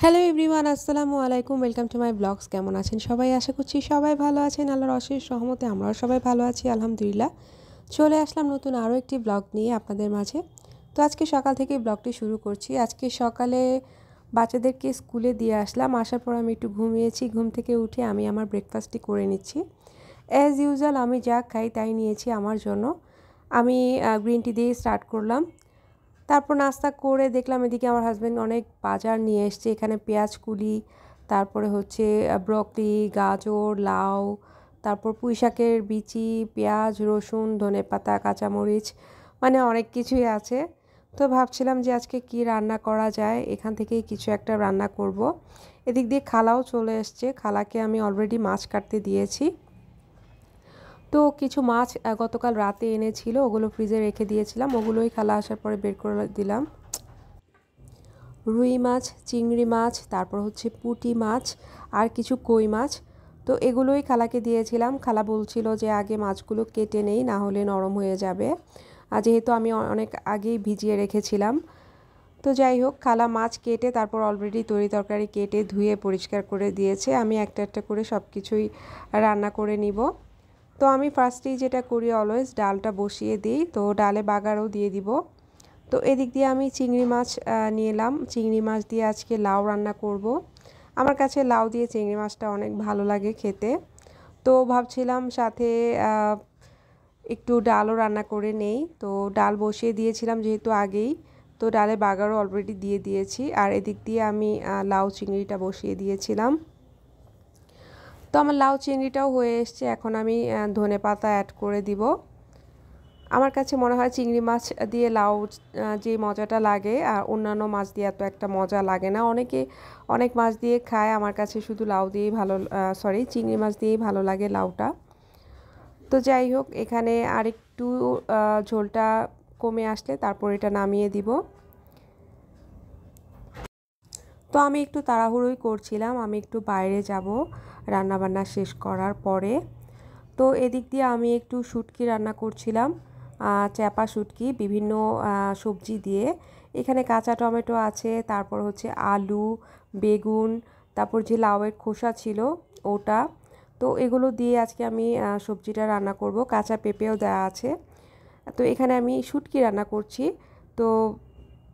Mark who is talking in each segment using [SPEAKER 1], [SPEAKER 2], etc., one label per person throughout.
[SPEAKER 1] Hello everyone, আসসালামু আলাইকুম। Welcome to my blogs. কেমন আছেন সবাই? আশা করছি সবাই ভালো আছেন। আল্লাহর অশেষ রহমতে আমরাও সবাই ভালো আছি, আলহামদুলিল্লাহ। চলে আসলাম নতুন আরও একটি ব্লগ নিয়ে আপনাদের মাঝে। তো আজকে সকাল থেকেই ব্লগটি শুরু করছি। আজকে সকালে বাচ্চাদেরকে স্কুলে দিয়ে আসলাম। আসার পর আমি একটু ঘুমিয়েছি। ঘুম থেকে উঠে আমি আমার ব্রেকফাস্টটি করে নিচ্ছি। অ্যাজ ইউজুয়াল আমি যা খাই তাই নিয়েছি আমার জন্য। আমি গ্রিন টি দিয়ে স্টার্ট করলাম। তারপর নাস্তা করে দেখলাম এদিকে আমার হাজব্যান্ড অনেক বাজার নিয়ে এসছে। এখানে পেঁয়াজ কুলি, তারপরে হচ্ছে ব্রকলি, গাজর, লাউ, তারপর পুঁই শাকের বিচি, পেঁয়াজ, রসুন, ধনেপাতা, কাঁচামরিচ, মানে অনেক কিছুই আছে। তো ভাবছিলাম যে আজকে কি রান্না করা যায়, এখান থেকেই কিছু একটা রান্না করব। এদিক দিয়ে খালাও চলে এসছে। খালাকে আমি অলরেডি মাছ কাটতে দিয়েছি। তো কিছু মাছ গতকাল রাতে এনেছিল, ওগুলো ফ্রিজে রেখে দিয়েছিলাম। ওগুলোই খালা আসার পরে বের করে দিলাম। রুই মাছ, চিংড়ি মাছ, তারপর হচ্ছে পুঁটি মাছ আর কিছু কই মাছ। তো এগুলোই খালাকে দিয়েছিলাম। খালা বলছিল যে আগে মাছগুলো কেটে নেই, না হলে নরম হয়ে যাবে। আর যেহেতু আমি অনেক আগেই ভিজিয়ে রেখেছিলাম, তো যাই হোক, খালা মাছ কেটে তারপর অলরেডি তরি তরকারি কেটে ধুয়ে পরিষ্কার করে দিয়েছে। আমি একটা একটা করে সব কিছুই রান্না করে নিব। তো আমি ফার্স্টেই যেটা করি, অলওয়েজ ডালটা বসিয়ে দিই। তো ডালে বাগারও দিয়ে দিব। তো এদিক দিয়ে আমি চিংড়ি মাছ নিয়ে এলাম। চিংড়ি মাছ দিয়ে আজকে লাউ রান্না করব। আমার কাছে লাউ দিয়ে চিংড়ি মাছটা অনেক ভালো লাগে খেতে। তো ভাবছিলাম সাথে একটু ডালও রান্না করে নেই। তো ডাল বসিয়ে দিয়েছিলাম যেহেতু আগেই, তো ডালে বাগারও অলরেডি দিয়ে দিয়েছি। আর এদিক দিয়ে আমি লাউ চিংড়িটা বসিয়ে দিয়েছিলাম। তো আমার লাউ চিংড়িটাও হয়ে এসছে। এখন আমি ধনেপাতা অ্যাড করে দিব। আমার কাছে মনে হয় চিংড়ি মাছ দিয়ে লাউ যে মজাটা লাগে, আর অন্যান্য মাছ দিয়ে এত একটা মজা লাগে না। অনেকে অনেক মাছ দিয়ে খায়, আমার কাছে শুধু লাউ দিয়েই ভালো, চিংড়ি মাছ দিয়েই ভালো লাগে লাউটা। তো যাই হোক, এখানে আরেকটু ঝোলটা কমে আসলে তারপর এটা নামিয়ে দিব। তো আমি একটু তাড়াহুড়োই করছিলাম, আমি একটু বাইরে যাব রান্নাবান্না শেষ করার পরে। তো এদিক দিয়ে আমি একটু শুটকি রান্না করছিলাম, চ্যাপা শুটকি বিভিন্ন সবজি দিয়ে। এখানে কাঁচা টমেটো আছে, তারপর হচ্ছে আলু, বেগুন, তারপর যে লাউয়ের খোসা ছিল ওটা। তো এগুলো দিয়ে আজকে আমি সবজিটা রান্না করব। কাঁচা পেঁপেও দেওয়া আছে। তো এখানে আমি শুটকি রান্না করছি। তো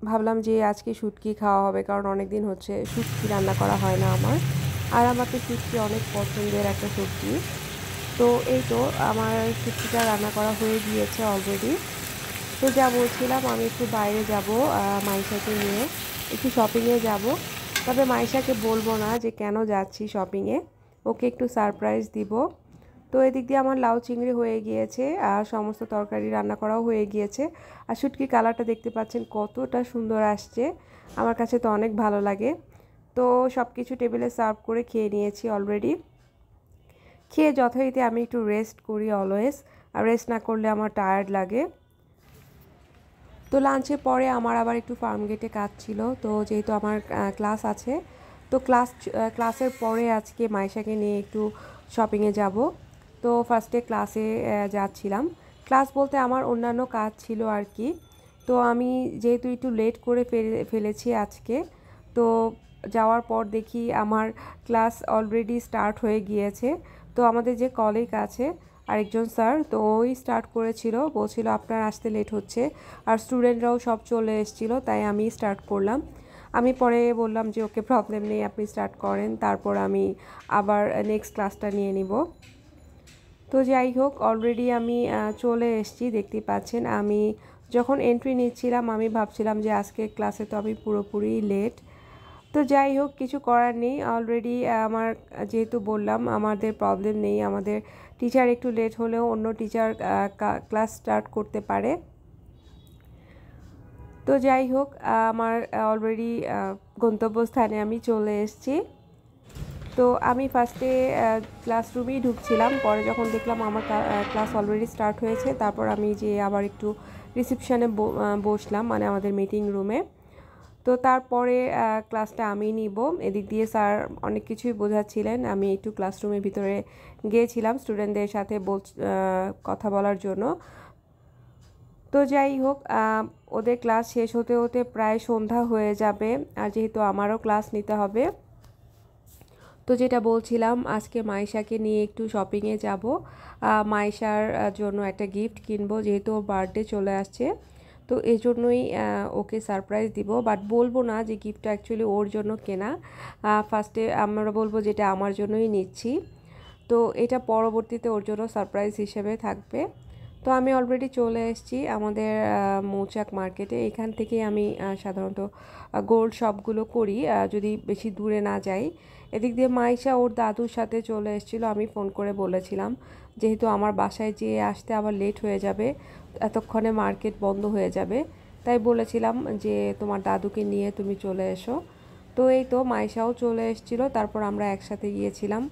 [SPEAKER 1] ভাবলাম যে আজকে শুটকি খাওয়া হবে, কারণ অনেক দিন হচ্ছে শুটকি রান্না করা হয় না আমার। আর আমার তো শুটকি অনেক পছন্দের একটা সবজি। তো এই তো আমার শুটকিটা রান্না করা হয়ে গিয়েছে অলরেডি। তো যা বলছিলাম, আমি একটু বাইরে যাব মাইশাকে নিয়ে, একটু শপিংয়ে যাব। তবে মাইশাকে বলবো না যে কেন যাচ্ছি শপিংয়ে, ওকে একটু সারপ্রাইজ দিব। তো এদিক দিয়ে আমার লাউ চিংড়ি হয়ে গিয়েছে, আর সমস্ত তরকারি রান্না করাও হয়ে গিয়েছে। আর শুটকির কালারটা দেখতে পাচ্ছেন কতটা সুন্দর আসছে, আমার কাছে তো অনেক ভালো লাগে। তো সব কিছু টেবিলে সার্ভ করে খেয়ে নিয়েছি অলরেডি। খেয়ে যথারীতি আমি একটু রেস্ট করি অলওয়েজ, আর রেস্ট না করলে আমার টায়ার্ড লাগে। তো লাঞ্চের পরে আমার আবার একটু ফার্ম গেটে কাজ ছিল। তো যেহেতু আমার ক্লাস আছে, তো ক্লাসের পরে আজকে মাইশাকে নিয়ে একটু শপিংয়ে যাব। তো ফার্স্টে ক্লাসে যাচ্ছিলাম। ক্লাস বলতে আমার অন্যান্য কাজ ছিল আর কি। তো আমি যেহেতু একটু লেট করে ফেলেছি আজকে, তো যাওয়ার পর দেখি আমার ক্লাস অলরেডি স্টার্ট হয়ে গিয়েছে। তো আমাদের যে কলিগ আছে আরেকজন স্যার, তো ওই স্টার্ট করেছিল, বলছিল আপনার আসতে লেট হচ্ছে। আর স্টুডেন্টরাও সব চলে এসেছিলো, তাই আমি স্টার্ট করলাম। আমি পরে বললাম যে ওকে, প্রবলেম নেই, আপনি স্টার্ট করেন, তারপর আমি আবার নেক্সট ক্লাসটা নিয়ে নিব। তো যাই হোক, অলরেডি আমি চলে এসেছি, দেখতেই পাচ্ছেন। আমি যখন এন্ট্রি নিচ্ছিলাম আমি ভাবছিলাম যে আজকে ক্লাসে তো আমি পুরোপুরি লেট। তো যাই হোক, কিছু করার নেই। অলরেডি আমার যেহেতু বললাম আমাদের প্রবলেম নেই, আমাদের টিচার একটু লেট হলেও অন্য টিচার ক্লাস স্টার্ট করতে পারে। তো যাই হোক, আমার অলরেডি গন্তব্যস্থানে আমি চলে এসেছি। তো আমি ফার্স্টে ক্লাসরুমেই ঢুকছিলাম, পরে যখন দেখলাম আমার ক্লাস অলরেডি স্টার্ট হয়েছে, তারপর আমি যে আবার একটু রিসেপশনে বসলাম, মানে আমাদের মিটিং রুমে। তো তারপরে ক্লাসটা আমি নিব। এদিক দিয়ে স্যার অনেক কিছুই বোঝাচ্ছিলেন, আমি একটু ক্লাসরুমের ভিতরে গিয়েছিলাম স্টুডেন্টদের সাথে কথা বলার জন্য। তো যাই হোক, ওদের ক্লাস শেষ হতে হতে প্রায় সন্ধ্যা হয়ে যাবে, আর যেহেতু আমারও ক্লাস নিতে হবে। তো যেটা বলছিলাম, আজকে মাইশাকে নিয়ে একটু শপিংয়ে যাব। মাইশার জন্য একটা গিফট কিনবো, যেহেতু ওর বার্থডে চলে আসছে। তো এই জন্যই ওকে সারপ্রাইজ দিব, বাট বলবো না যে গিফটটা অ্যাকচুয়ালি ওর জন্য কেনা। ফার্স্টে আমরা বলবো যেটা আমার জন্যই নিচ্ছি। তো এটা পরবর্তীতে ওর জন্য সারপ্রাইজ হিসেবে থাকবে। তো আমি অলরেডি চলে এসেছি আমাদের মৌচাক মার্কেটে। এখান থেকেই আমি সাধারণত গোল্ড শপগুলো করি, যদি বেশি দূরে না যাই। এদিক দিয়ে মাইশা ওর দাদুর সাথে চলে এসেছিলো। আমি ফোন করে বলেছিলাম, যেহেতু আমার বাসায় যেয়ে আসতে আবার লেট হয়ে যাবে, এতক্ষণে মার্কেট বন্ধ হয়ে যাবে, তাই বলেছিলাম যে তোমার দাদুকে নিয়ে তুমি চলে এসো। তো এই তো মাইশাও চলে এসেছিলো, তারপর আমরা একসাথে গিয়েছিলাম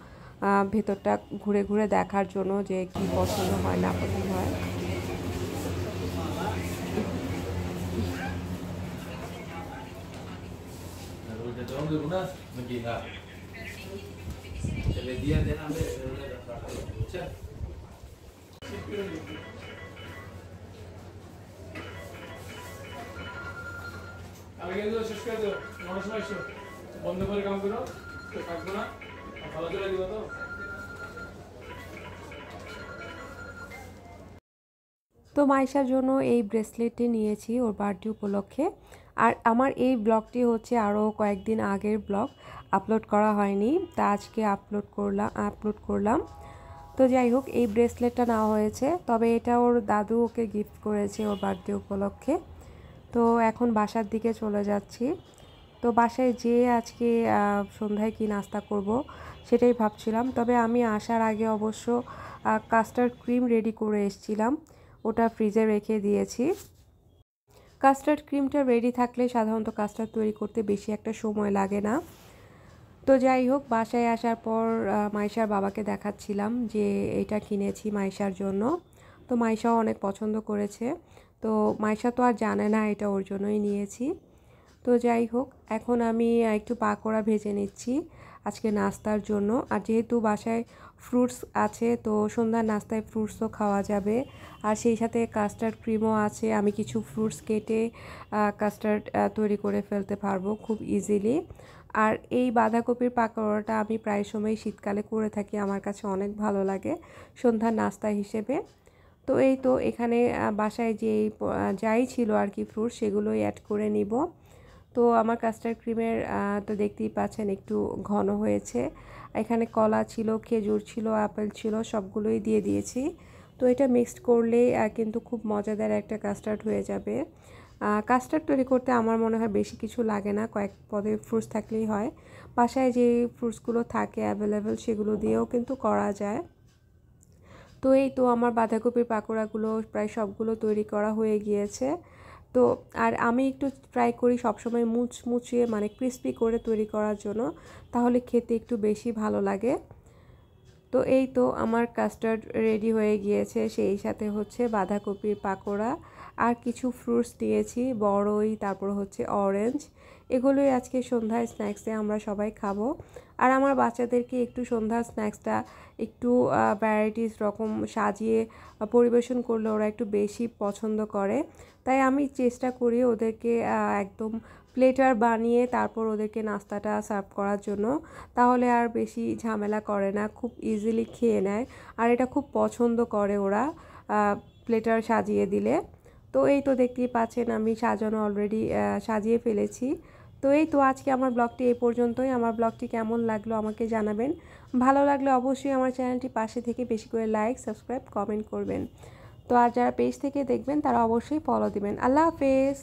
[SPEAKER 1] ভেতরটা ঘুরে ঘুরে দেখার জন্য যে কি পছন্দ হয় না পছন্দ হয়।
[SPEAKER 2] আগে কিন্তু শেষ করে দেবো, 9টার সময় এসো, বন্ধ করে কাম করো, তো থাকবো না, ভালো চলে দিব তো।
[SPEAKER 1] তো মাইশার জন্য এই ব্রেসলেটটি নিয়েছি ওর বার্থডে উপলক্ষে। আর আমার এই ব্লগটি হচ্ছে আরও কয়েকদিন আগের ব্লগ, আপলোড করা হয়নি, তা আজকে আপলোড করলাম। তো যাই হোক, এই ব্রেসলেটটা নেওয়া হয়েছে, তবে এটা ওর দাদু ওকে গিফট করেছে ওর বার্থডে উপলক্ষে। তো এখন বাসার দিকে চলে যাচ্ছি। তো বাসায় যেয়ে আজকে সন্ধ্যায় কি নাস্তা করব সেটাই ভাবছিলাম। তবে আমি আসার আগে অবশ্য কাস্টার্ড ক্রিম রেডি করে এসেছিলাম, ওটা ফ্রিজে রেখে দিয়েছি। কাস্টার্ড ক্রিমটা রেডি থাকলে সাধারণত কাস্টার্ড তৈরি করতে বেশি একটা সময় লাগে না। তো যাই হোক, বাসায় আসার পর মাইশার বাবাকে দেখাচ্ছিলাম যে এটা কিনেছি মাইশার জন্য। তো মাইশাও অনেক পছন্দ করেছে। তো মাইশা তো আর জানে না এটা ওর জন্যই নিয়েছি। তো যাই হোক, এখন আমি একটু পাকোড়া ভেজে নিচ্ছি আজকে নাস্তার জন্য। আর যেহেতু বাসায় ফ্রুটস আছে, তো সন্ধ্যার নাস্তায় ফ্রুটসও খাওয়া যাবে। আর সেই সাথে কাস্টার্ড ক্রিমও আছে, আমি কিছু ফ্রুটস কেটে কাস্টার্ড তৈরি করে ফেলতে পারবো খুব ইজিলি। আর এই বাঁধাকপির পাকোড়াটা আমি প্রায় সময় শীতকালে করে থাকি, আমার কাছে অনেক ভালো লাগে সন্ধ্যার নাস্তা হিসেবে। তো এই তো এখানে বাসায় যাই ছিল আর কি ফ্রুটস, সেগুলোই অ্যাড করে নিব। তো আমার কাস্টার্ড ক্রিমের তো দেখতেই পাচ্ছেন একটু ঘন হয়েছে। এখানে কলা ছিল, খেজুর ছিল, আপেল ছিল, সবগুলোই দিয়ে দিয়েছি। তো এটা মিক্সড করলে কিন্তু খুব মজাদার একটা কাস্টার্ড হয়ে যাবে। কাস্টার্ড তৈরি করতে আমার মনে হয় বেশি কিছু লাগে না, কয়েক পদের ফ্রুটস থাকলেই হয়। বাসায় যে ফ্রুটসগুলো থাকে অ্যাভেলেবেল, সেগুলো দিয়েও কিন্তু করা যায়। তো এই তো আমার বাঁধাকপির পাকোড়াগুলো প্রায় সবগুলো তৈরি করা হয়ে গিয়েছে। তো আর আমি একটু ট্রাই করি সবসময় মুচমুচিয়ে মানে ক্রিস্পি করে তৈরি করার জন্য, তাহলে খেতে একটু বেশি ভালো লাগে। তো এই তো আমার কাস্টার্ড রেডি হয়ে গিয়েছে, সেই সাথে হচ্ছে বাঁধাকপির পাকোড়া আর কিছু ফ্রুটস দিয়েছি, বড়ই, তারপর হচ্ছে অরেঞ্জ। এগুলোই আজকে সন্ধ্যায় স্ন্যাক্সে আমরা সবাই খাবো। আর আমার বাচ্চাদেরকে একটু সন্ধ্যার স্ন্যাক্সটা একটু ভ্যারাইটিস রকম সাজিয়ে পরিবেশন করলে ওরা একটু বেশি পছন্দ করে। তাই আমি চেষ্টা করি ওদেরকে একদম প্লেটার বানিয়ে তারপর ওদেরকে নাস্তাটা সার্ভ করার জন্য, তাহলে আর বেশি ঝামেলা করে না, খুব ইজিলি খেয়ে নেয়। আর এটা খুব পছন্দ করে ওরা প্লেটার সাজিয়ে দিলে। তো এই তো দেখতেই পাচ্ছেন আমি সাজানো অলরেডি সাজিয়ে ফেলেছি। তো এই তো আজকে আমার ব্লগটি এই পর্যন্তই। আমার ব্লগটি কেমন লাগলো আমাকে জানাবেন। ভালো লাগলে অবশ্যই আমার চ্যানেলটি পাশে থেকে বেশি করে লাইক, সাবস্ক্রাইব, কমেন্ট করবেন। তো আর যারা পেজ থেকে দেখবেন তারা অবশ্যই ফলো দিবেন। আল্লাহ হাফেজ।